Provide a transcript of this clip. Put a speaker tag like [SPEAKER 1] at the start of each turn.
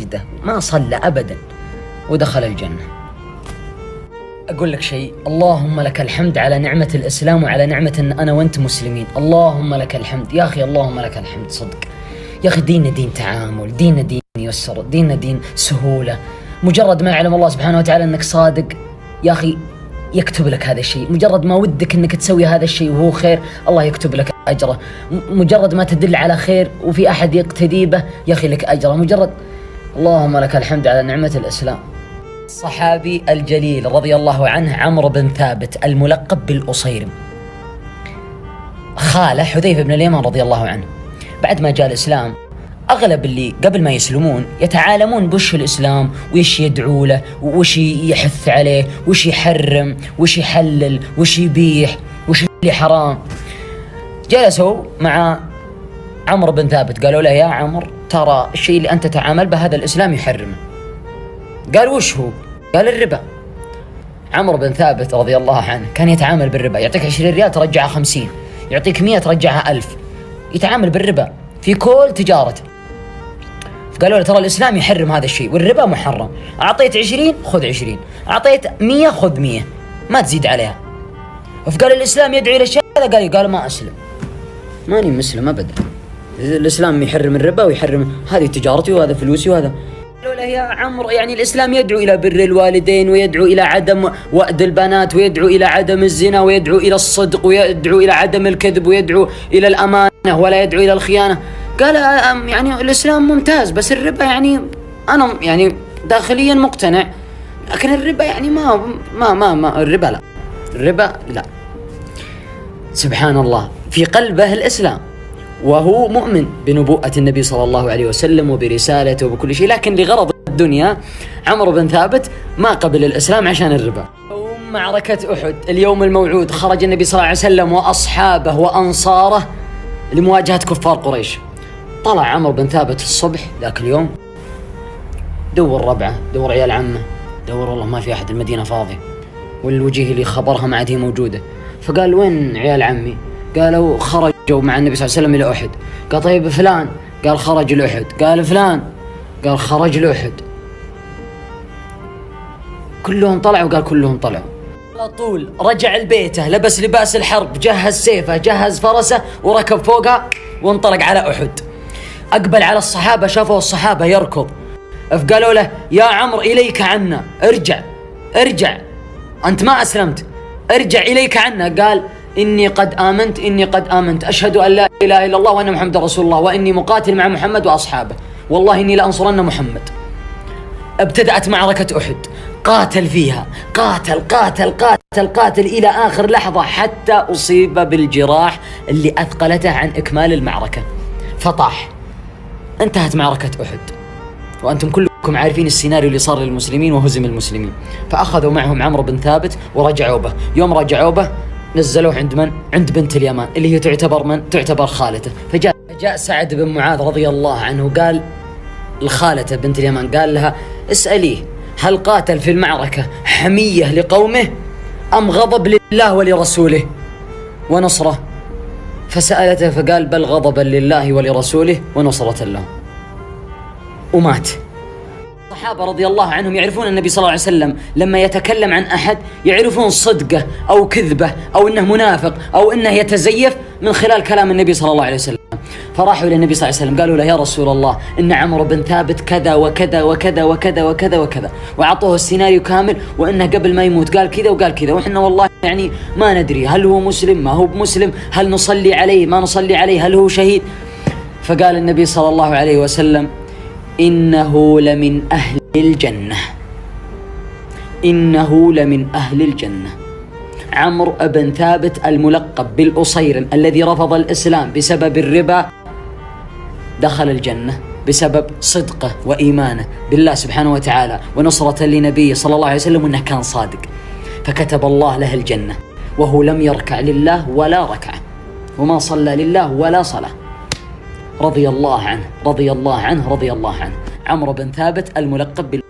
[SPEAKER 1] سجدة ما صلى أبدا ودخل الجنة. أقول لك شيء، اللهم لك الحمد على نعمة الإسلام وعلى نعمة أن أنا وأنت مسلمين. اللهم لك الحمد يا أخي، اللهم لك الحمد صدق يا أخي. ديننا دين تعامل، ديننا دين يسر، ديننا دين سهولة. مجرد ما يعلم الله سبحانه وتعالى أنك صادق يا أخي يكتب لك هذا الشيء. مجرد ما ودك أنك تسوي هذا الشيء وهو خير، الله يكتب لك أجره. مجرد ما تدل على خير وفي أحد يقتدي به يا أخي لك أجره. مجرد اللهم لك الحمد على نعمة الإسلام. الصحابي الجليل رضي الله عنه عمرو بن ثابت الملقب بالأصيرم، خاله حذيفة بن اليمان رضي الله عنه. بعد ما جاء الإسلام أغلب اللي قبل ما يسلمون يتعالمون بوش الإسلام وش يدعو له وش يحث عليه وش يحرم وش يحلل وش يبيح وش اللي حرام. جلسوا مع عمرو بن ثابت قالوا له يا عمرو ترى الشيء اللي أنت تعامل به هذا الإسلام يحرمه. قال وش هو؟ قال الربا. عمرو بن ثابت رضي الله عنه كان يتعامل بالربا، يعطيك 20 ريال ترجعها 50، يعطيك 100 ترجعها 1000، يتعامل بالربا في كل تجارته. فقالوا له ترى الإسلام يحرم هذا الشيء والربا محرم، أعطيت 20 خذ 20، أعطيت 100 خذ 100، ما تزيد عليها. فقال الإسلام يدعو إلى الشيء هذا، قال ما أسلم، ماني مسلم أبدا. الإسلام يحرم الربا ويحرم هذه تجارتي وهذا فلوسي وهذا. قالوا له يا عمرو يعني الإسلام يدعو إلى بر الوالدين ويدعو إلى عدم وأد البنات ويدعو إلى عدم الزنا ويدعو إلى الصدق ويدعو إلى عدم الكذب ويدعو إلى الأمانة ولا يدعو إلى الخيانة. قال يعني الإسلام ممتاز بس الربا يعني أنا يعني داخليا مقتنع، لكن الربا يعني ما الربا لا، الربا لا. سبحان الله، في قلبه الإسلام وهو مؤمن بنبوءة النبي صلى الله عليه وسلم وبرسالته وبكل شيء، لكن لغرض الدنيا عمرو بن ثابت ما قبل الإسلام عشان الربا. يوم معركة أحد، اليوم الموعود، خرج النبي صلى الله عليه وسلم وأصحابه وأنصاره لمواجهة كفار قريش. طلع عمرو بن ثابت الصبح ذاك اليوم، دور ربعه، دور عيال عمه، دور والله ما في أحد، المدينة فاضية والوجيه اللي خبرها ما عاد هي موجودة. فقال وين عيال عمي؟ قالوا خرجوا مع النبي صلى الله عليه وسلم إلى أحد. قال طيب فلان؟ قال خرج لأحد. قال فلان؟ قال خرج لأحد. كلهم طلعوا؟ قال كلهم طلعوا. على طول رجع لبيته، لبس لباس الحرب، جهز سيفه، جهز فرسه وركب فوقها وانطلق على أحد. أقبل على الصحابة، شافوا الصحابة يركض، فقالوا له يا عمرو إليك عنا، ارجع أنت ما أسلمت، ارجع إليك عنا. قال إني قد آمنت، أشهد أن لا إله إلا الله وأن محمد رسول الله وإني مقاتل مع محمد وأصحابه، والله إني لأنصرن محمد. ابتدأت معركة أحد، قاتل فيها، قاتل إلى آخر لحظة حتى أصيب بالجراح اللي أثقلته عن إكمال المعركة فطاح. انتهت معركة أحد وأنتم كلكم عارفين السيناريو اللي صار للمسلمين وهزم المسلمين. فأخذوا معهم عمرو بن ثابت ورجعوا به. يوم رجعوا به نزلوه عند من؟ عند بنت اليمان اللي هي تعتبر من؟ تعتبر خالته. فجاء سعد بن معاذ رضي الله عنه قال لخالته بنت اليمان، قال لها اسأليه هل قاتل في المعركة حمية لقومه أم غضب لله ولرسوله ونصره؟ فسألته فقال بل غضبا لله ولرسوله ونصرة له، ومات. الصحابة رضي الله عنهم يعرفون النبي صلى الله عليه وسلم لما يتكلم عن أحد يعرفون صدقه أو كذبه أو إنه منافق أو إنه يتزيف من خلال كلام النبي صلى الله عليه وسلم. فراحوا للنبي صلى الله عليه وسلم قالوا له يا رسول الله إن عمرو بن ثابت كذا وكذا وكذا وكذا وكذا وكذا، وعطوه السيناريو كامل وإنه قبل ما يموت قال كذا وقال كذا، وإحنا والله يعني ما ندري هل هو مسلم ما هو بمسلم، هل نصلي عليه ما نصلي عليه، هل هو شهيد. فقال النبي صلى الله عليه وسلم إنه لمن أهل الجنة، إنه لمن أهل الجنة. عمرو بن ثابت الملقب بالأصيرم الذي رفض الإسلام بسبب الربا دخل الجنة بسبب صدقه وإيمانه بالله سبحانه وتعالى ونصرة لنبيه صلى الله عليه وسلم، وأنه كان صادق، فكتب الله له الجنة وهو لم يركع لله ولا ركعة وما صلى لله ولا صلاة. رضي الله عنه عمرو بن ثابت الملقب